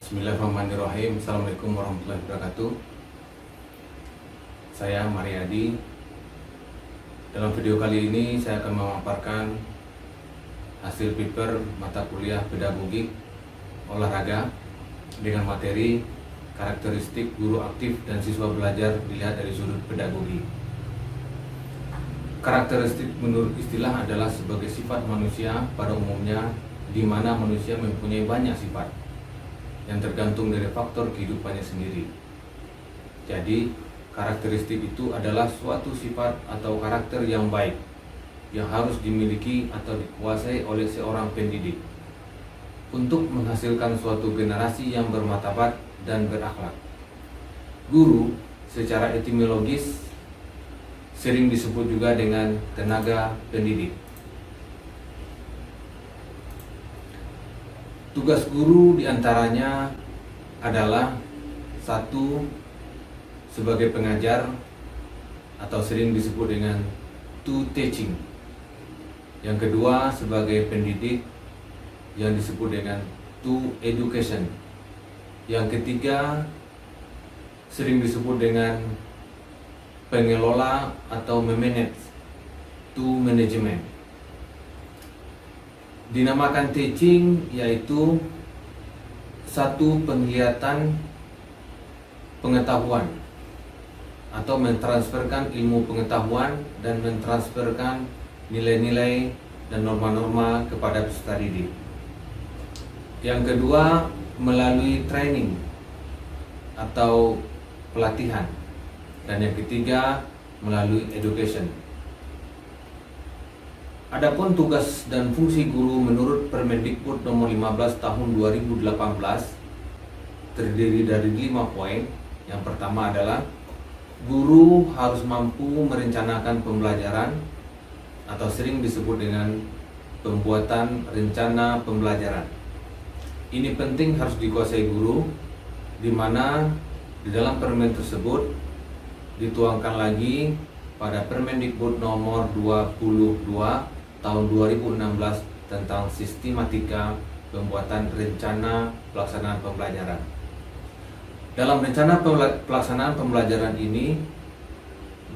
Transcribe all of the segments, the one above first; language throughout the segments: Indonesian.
Bismillahirrahmanirrahim. Assalamualaikum warahmatullahi wabarakatuh. Saya Mariadi. Dalam video kali ini saya akan memaparkan hasil paper mata kuliah pedagogik olahraga dengan materi karakteristik guru aktif dan siswa belajar dilihat dari sudut pedagogi. Karakteristik menurut istilah adalah sebagai sifat manusia pada umumnya, di mana manusia mempunyai banyak sifat yang tergantung dari faktor kehidupannya sendiri. Jadi, karakteristik itu adalah suatu sifat atau karakter yang baik yang harus dimiliki atau dikuasai oleh seorang pendidik untuk menghasilkan suatu generasi yang bermartabat dan berakhlak. Guru secara etimologis sering disebut juga dengan tenaga pendidik. Tugas guru diantaranya adalah satu, sebagai pengajar atau sering disebut dengan to teaching. Yang kedua, sebagai pendidik yang disebut dengan to education. Yang ketiga, sering disebut dengan pengelola atau memanage, to management. Dinamakan teaching yaitu satu penglihatan pengetahuan atau mentransferkan ilmu pengetahuan dan mentransferkan nilai-nilai dan norma-norma kepada peserta didik. Yang kedua, melalui training atau pelatihan. Dan yang ketiga, melalui education. Adapun tugas dan fungsi guru menurut Permendikbud nomor 15 tahun 2018 terdiri dari 5 poin. Yang pertama adalah guru harus mampu merencanakan pembelajaran atau sering disebut dengan pembuatan rencana pembelajaran. Ini penting harus dikuasai guru, di mana di dalam permen tersebut dituangkan lagi pada Permendikbud nomor 22 tahun 2016 tentang sistematika pembuatan rencana pelaksanaan pembelajaran. Dalam rencana pelaksanaan pembelajaran ini,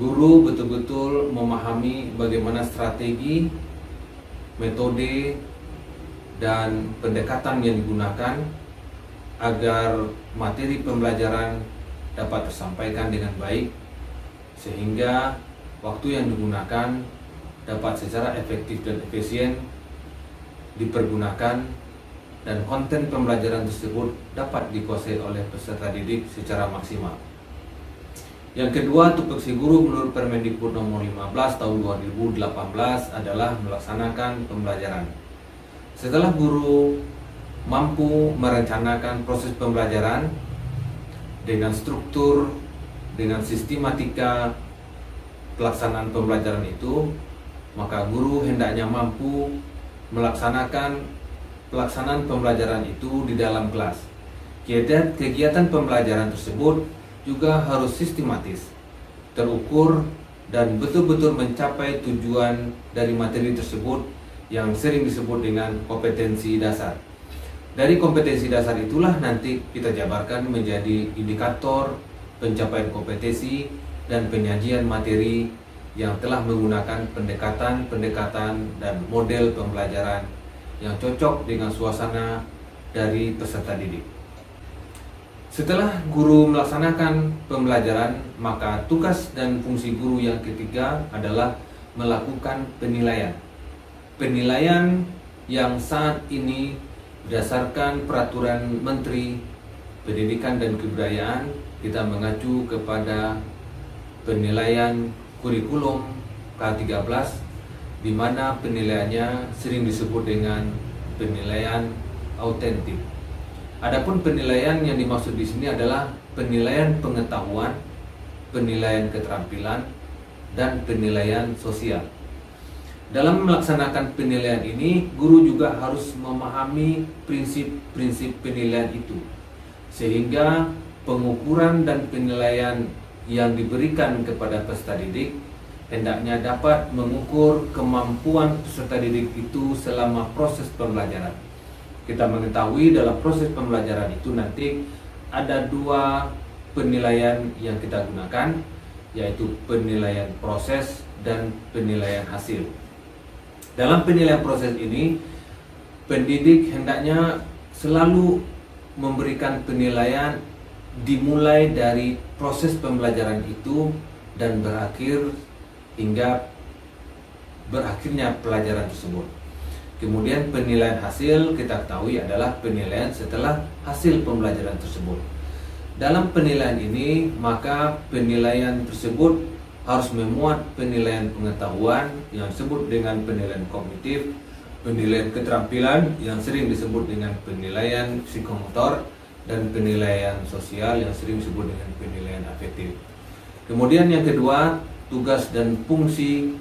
guru betul-betul memahami bagaimana strategi, metode, dan pendekatan yang digunakan agar materi pembelajaran dapat tersampaikan dengan baik, sehingga waktu yang digunakan dapat secara efektif dan efisien dipergunakan dan konten pembelajaran tersebut dapat dikuasai oleh peserta didik secara maksimal. Yang kedua, tupoksi guru menurut Permendikbud nomor 15 tahun 2018 adalah melaksanakan pembelajaran. Setelah guru mampu merencanakan proses pembelajaran dengan struktur, dengan sistematika pelaksanaan pembelajaran itu, maka guru hendaknya mampu melaksanakan pelaksanaan pembelajaran itu di dalam kelas. Kegiatan pembelajaran tersebut juga harus sistematis, terukur, dan betul-betul mencapai tujuan dari materi tersebut yang sering disebut dengan kompetensi dasar. Dari kompetensi dasar itulah nanti kita jabarkan menjadi indikator pencapaian kompetensi dan penyajian materi yang telah menggunakan pendekatan dan model pembelajaran yang cocok dengan suasana dari peserta didik. Setelah guru melaksanakan pembelajaran, maka tugas dan fungsi guru yang ketiga adalah melakukan penilaian. Penilaian yang saat ini berdasarkan peraturan Menteri Pendidikan dan Kebudayaan, kita mengacu kepada penilaian kurikulum K13, di mana penilaiannya sering disebut dengan penilaian autentik. Adapun penilaian yang dimaksud di sini adalah penilaian pengetahuan, penilaian keterampilan, dan penilaian sosial. Dalam melaksanakan penilaian ini, guru juga harus memahami prinsip-prinsip penilaian itu, sehingga pengukuran dan penilaian yang diberikan kepada peserta didik hendaknya dapat mengukur kemampuan peserta didik itu selama proses pembelajaran. Kita mengetahui dalam proses pembelajaran itu nanti ada 2 penilaian yang kita gunakan, yaitu penilaian proses dan penilaian hasil. Dalam penilaian proses ini, pendidik hendaknya selalu memberikan penilaian dimulai dari proses pembelajaran itu dan berakhir hingga berakhirnya pelajaran tersebut. Kemudian penilaian hasil kita ketahui adalah penilaian setelah hasil pembelajaran tersebut. Dalam penilaian ini, maka penilaian tersebut harus memuat penilaian pengetahuan yang disebut dengan penilaian kognitif, penilaian keterampilan yang sering disebut dengan penilaian psikomotor, dan penilaian sosial yang sering disebut dengan penilaian afektif. Kemudian yang kedua, tugas dan fungsi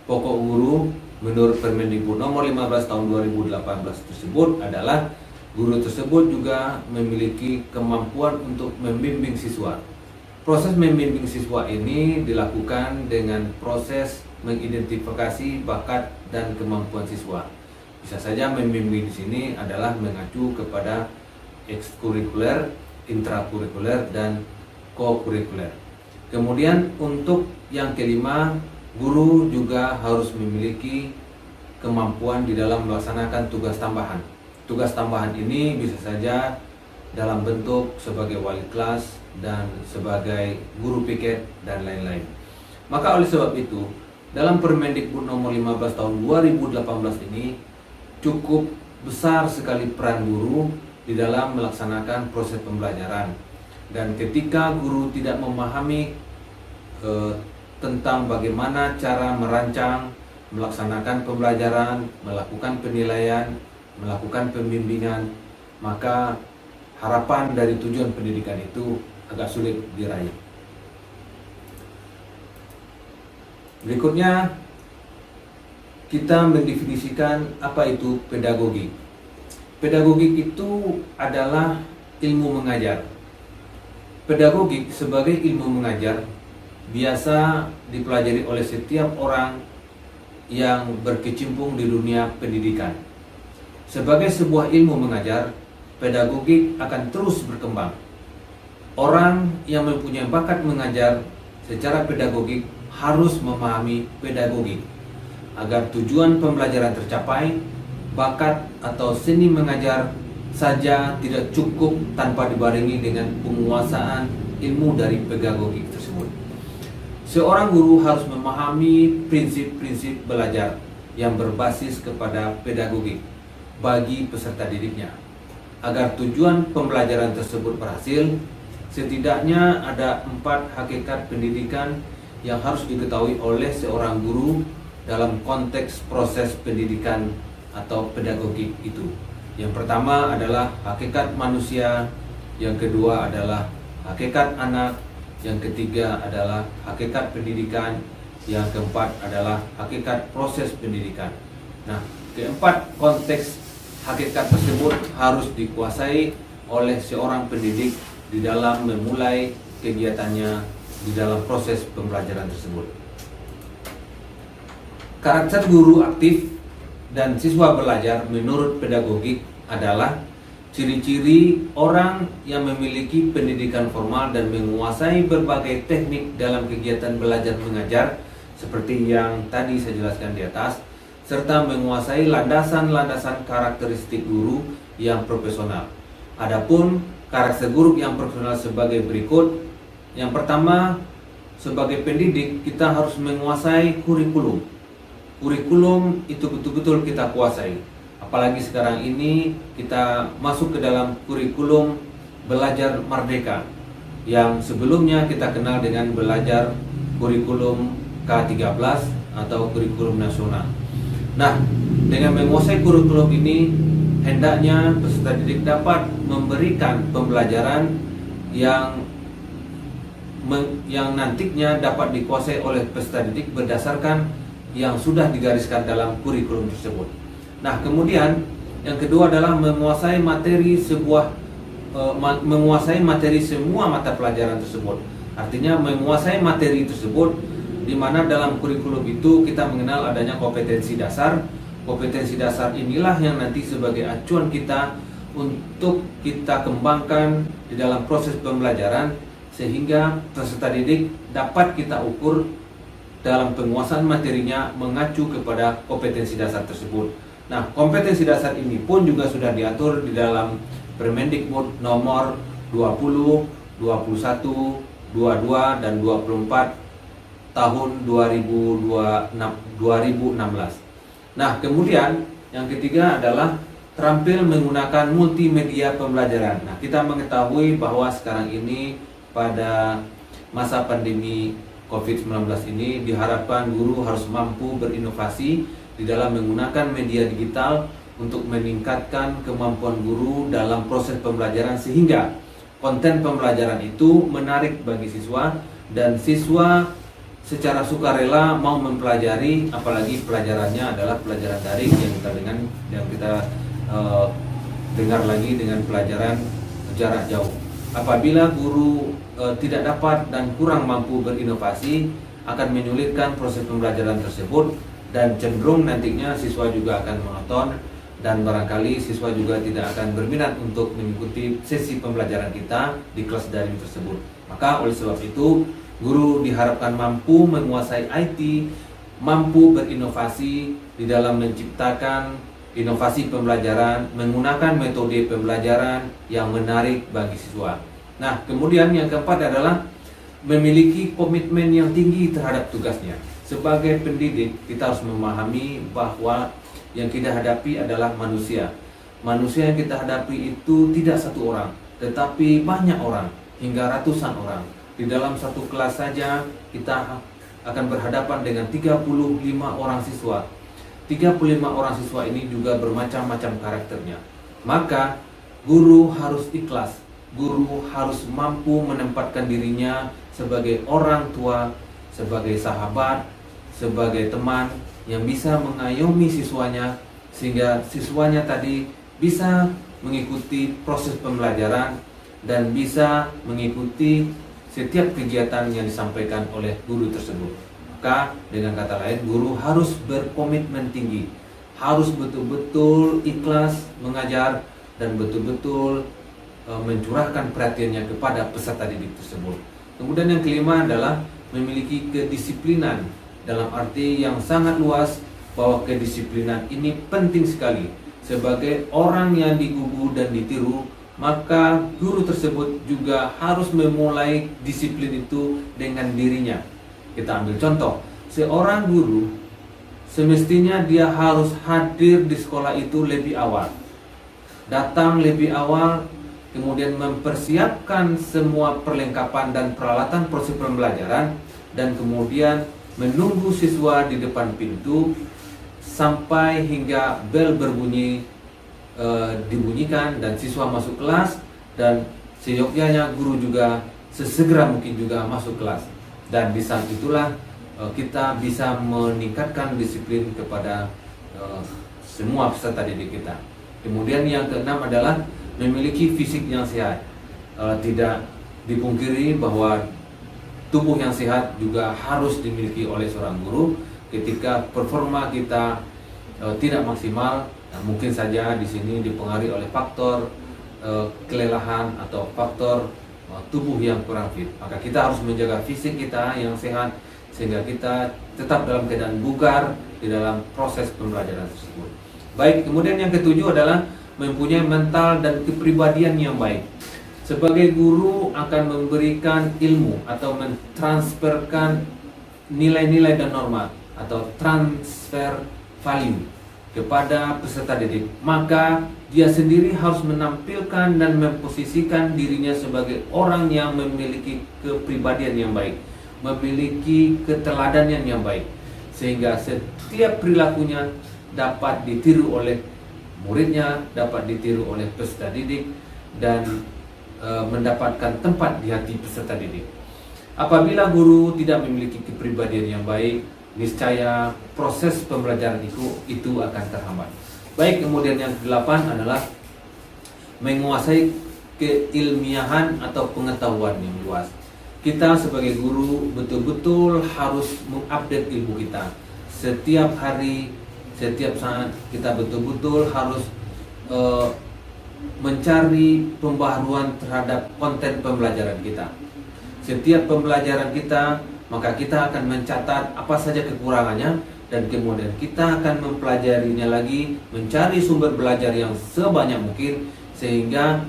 pokok guru menurut Permendikbud nomor 15 tahun 2018 tersebut adalah guru tersebut juga memiliki kemampuan untuk membimbing siswa. Proses membimbing siswa ini dilakukan dengan proses mengidentifikasi bakat dan kemampuan siswa. Bisa saja membimbing di sini adalah mengacu kepada ekskurikuler, intrakurikuler, dan kokurikuler. Kemudian untuk yang kelima, guru juga harus memiliki kemampuan di dalam melaksanakan tugas tambahan. Tugas tambahan ini bisa saja dalam bentuk sebagai wali kelas dan sebagai guru piket dan lain-lain. Maka oleh sebab itu, dalam Permendikbud nomor 15 tahun 2018 ini cukup besar sekali peran guru di dalam melaksanakan proses pembelajaran. Dan ketika guru tidak memahami tentang bagaimana cara merancang, melaksanakan pembelajaran, melakukan penilaian, melakukan pembimbingan, maka harapan dari tujuan pendidikan itu agak sulit diraih. Berikutnya, kita mendefinisikan apa itu pedagogik. Pedagogik itu adalah ilmu mengajar. Pedagogik sebagai ilmu mengajar biasa dipelajari oleh setiap orang yang berkecimpung di dunia pendidikan. Sebagai sebuah ilmu mengajar, pedagogik akan terus berkembang. Orang yang mempunyai bakat mengajar secara pedagogik harus memahami pedagogik. Agar tujuan pembelajaran tercapai, bakat atau seni mengajar saja tidak cukup tanpa dibarengi dengan penguasaan ilmu dari pedagogik tersebut. Seorang guru harus memahami prinsip-prinsip belajar yang berbasis kepada pedagogik bagi peserta didiknya. Agar tujuan pembelajaran tersebut berhasil, setidaknya ada 4 hakikat pendidikan yang harus diketahui oleh seorang guru dalam konteks proses pendidikan atau pedagogik itu. Yang pertama adalah hakikat manusia, yang kedua adalah hakikat anak, yang ketiga adalah hakikat pendidikan, yang keempat adalah hakikat proses pendidikan. Nah, keempat konteks hakikat tersebut harus dikuasai oleh seorang pendidik di dalam memulai kegiatannya di dalam proses pembelajaran tersebut. Karakter guru aktif dan siswa belajar menurut pedagogik adalah ciri-ciri orang yang memiliki pendidikan formal dan menguasai berbagai teknik dalam kegiatan belajar mengajar seperti yang tadi saya jelaskan di atas, serta menguasai landasan-landasan karakteristik guru yang profesional. Adapun karakter guru yang profesional sebagai berikut. Yang pertama, sebagai pendidik kita harus menguasai kurikulum. Kurikulum itu betul-betul kita kuasai. Apalagi sekarang ini kita masuk ke dalam kurikulum belajar merdeka yang sebelumnya kita kenal dengan belajar kurikulum K13 atau kurikulum nasional. Nah, dengan menguasai kurikulum ini hendaknya peserta didik dapat memberikan pembelajaran yang nantinya dapat dikuasai oleh peserta didik berdasarkan yang sudah digariskan dalam kurikulum tersebut. Nah, kemudian yang kedua adalah menguasai materi semua mata pelajaran tersebut. Artinya menguasai materi tersebut, di mana dalam kurikulum itu kita mengenal adanya kompetensi dasar, kompetensi dasar inilah yang nanti sebagai acuan kita untuk kita kembangkan di dalam proses pembelajaran, sehingga peserta didik dapat kita ukur dalam penguasaan materinya mengacu kepada kompetensi dasar tersebut. Nah, kompetensi dasar ini pun juga sudah diatur di dalam Permendikbud nomor 20, 21, 22, dan 24 tahun 2016. Nah, kemudian yang ketiga adalah terampil menggunakan multimedia pembelajaran. Nah, kita mengetahui bahwa sekarang ini pada masa pandemi COVID-19 ini diharapkan guru harus mampu berinovasi di dalam menggunakan media digital untuk meningkatkan kemampuan guru dalam proses pembelajaran, sehingga konten pembelajaran itu menarik bagi siswa dan siswa secara sukarela mau mempelajari, apalagi pelajarannya adalah pelajaran daring yang kita dengar lagi dengan pelajaran jarak jauh. Apabila guru tidak dapat dan kurang mampu berinovasi, akan menyulitkan proses pembelajaran tersebut dan cenderung nantinya siswa juga akan monoton dan barangkali siswa juga tidak akan berminat untuk mengikuti sesi pembelajaran kita di kelas daring tersebut. Maka oleh sebab itu, guru diharapkan mampu menguasai IT, mampu berinovasi di dalam menciptakan inovasi pembelajaran, menggunakan metode pembelajaran yang menarik bagi siswa. Nah, kemudian yang keempat adalah memiliki komitmen yang tinggi terhadap tugasnya. Sebagai pendidik, kita harus memahami bahwa yang kita hadapi adalah manusia. Manusia yang kita hadapi itu tidak satu orang, tetapi banyak orang, hingga ratusan orang. Di dalam satu kelas saja kita akan berhadapan dengan 35 orang siswa. 35 orang siswa ini juga bermacam-macam karakternya. Maka guru harus ikhlas, guru harus mampu menempatkan dirinya sebagai orang tua, sebagai sahabat, sebagai teman yang bisa mengayomi siswanya, sehingga siswanya tadi bisa mengikuti proses pembelajaran dan bisa mengikuti setiap kegiatan yang disampaikan oleh guru tersebut. Maka dengan kata lain, guru harus berkomitmen tinggi, harus betul-betul ikhlas mengajar dan betul-betul mencurahkan perhatiannya kepada peserta didik tersebut. Kemudian yang kelima adalah memiliki kedisiplinan, dalam arti yang sangat luas, bahwa kedisiplinan ini penting sekali. Sebagai orang yang digugu dan ditiru, maka guru tersebut juga harus memulai disiplin itu dengan dirinya. Kita ambil contoh, seorang guru semestinya dia harus hadir di sekolah itu lebih awal, datang lebih awal, kemudian mempersiapkan semua perlengkapan dan peralatan proses pembelajaran, dan kemudian menunggu siswa di depan pintu sampai hingga bel berbunyi, dibunyikan dan siswa masuk kelas, dan seyogyanya guru juga sesegera mungkin juga masuk kelas. Dan di saat itulah kita bisa meningkatkan disiplin kepada semua peserta didik kita. Kemudian yang keenam adalah memiliki fisik yang sehat. Tidak dipungkiri bahwa tubuh yang sehat juga harus dimiliki oleh seorang guru. Ketika performa kita tidak maksimal, nah mungkin saja di sini dipengaruhi oleh faktor kelelahan atau faktor tubuh yang kurang fit. Maka kita harus menjaga fisik kita yang sehat sehingga kita tetap dalam keadaan bugar di dalam proses pembelajaran tersebut. Baik, kemudian yang ketujuh adalah mempunyai mental dan kepribadian yang baik. Sebagai guru akan memberikan ilmu atau mentransferkan nilai-nilai dan norma atau transfer value kepada peserta didik. Maka dia sendiri harus menampilkan dan memposisikan dirinya sebagai orang yang memiliki kepribadian yang baik, memiliki keteladanan yang baik, sehingga setiap perilakunya dapat ditiru oleh muridnya, dapat ditiru oleh peserta didik, dan mendapatkan tempat di hati peserta didik. Apabila guru tidak memiliki kepribadian yang baik, niscaya proses pembelajaran itu akan terhambat. Baik, kemudian yang kedelapan adalah menguasai keilmiahan atau pengetahuan yang luas. Kita sebagai guru betul-betul harus mengupdate ilmu kita. Setiap hari, setiap saat kita betul-betul harus mencari pembaharuan terhadap konten pembelajaran kita. Setiap pembelajaran kita, maka kita akan mencatat apa saja kekurangannya, dan kemudian kita akan mempelajarinya lagi, mencari sumber belajar yang sebanyak mungkin, sehingga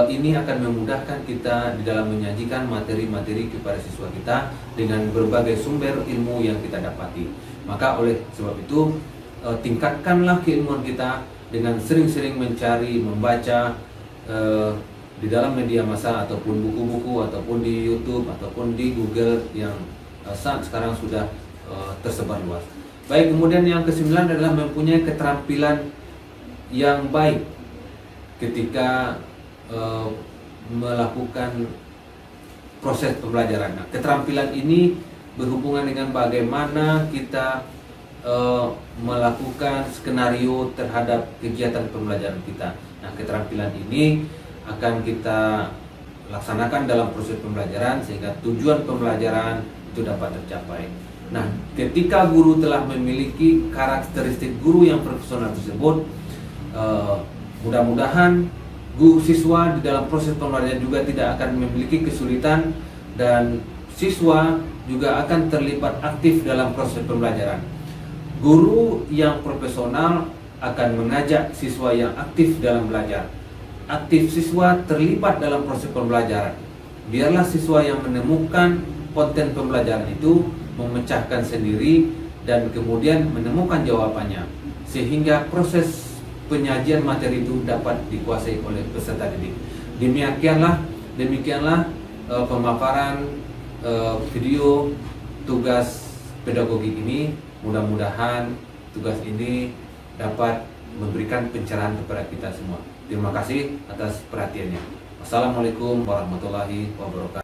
ini akan memudahkan kita di dalam menyajikan materi-materi kepada siswa kita dengan berbagai sumber ilmu yang kita dapati. Maka oleh sebab itu, tingkatkanlah keilmuan kita dengan sering-sering mencari, membaca di dalam media massa ataupun buku-buku ataupun di YouTube ataupun di Google yang saat sekarang sudah tersebar luas. Baik, kemudian yang ke-9 adalah mempunyai keterampilan yang baik ketika melakukan proses pembelajaran. Nah, keterampilan ini berhubungan dengan bagaimana kita melakukan skenario terhadap kegiatan pembelajaran kita. Nah, keterampilan ini akan kita laksanakan dalam proses pembelajaran sehingga tujuan pembelajaran itu dapat tercapai. Nah, ketika guru telah memiliki karakteristik guru yang profesional tersebut, mudah-mudahan siswa di dalam proses pembelajaran juga tidak akan memiliki kesulitan, dan siswa juga akan terlibat aktif dalam proses pembelajaran. Guru yang profesional akan mengajak siswa yang aktif dalam belajar. Aktif siswa terlibat dalam proses pembelajaran. Biarlah siswa yang menemukan konten pembelajaran itu, memecahkan sendiri, dan kemudian menemukan jawabannya, sehingga proses penyajian materi itu dapat dikuasai oleh peserta didik. Demikianlah pemaparan video tugas pedagogi ini. Mudah-mudahan tugas ini dapat memberikan pencerahan kepada kita semua. Terima kasih atas perhatiannya. Wassalamualaikum warahmatullahi wabarakatuh.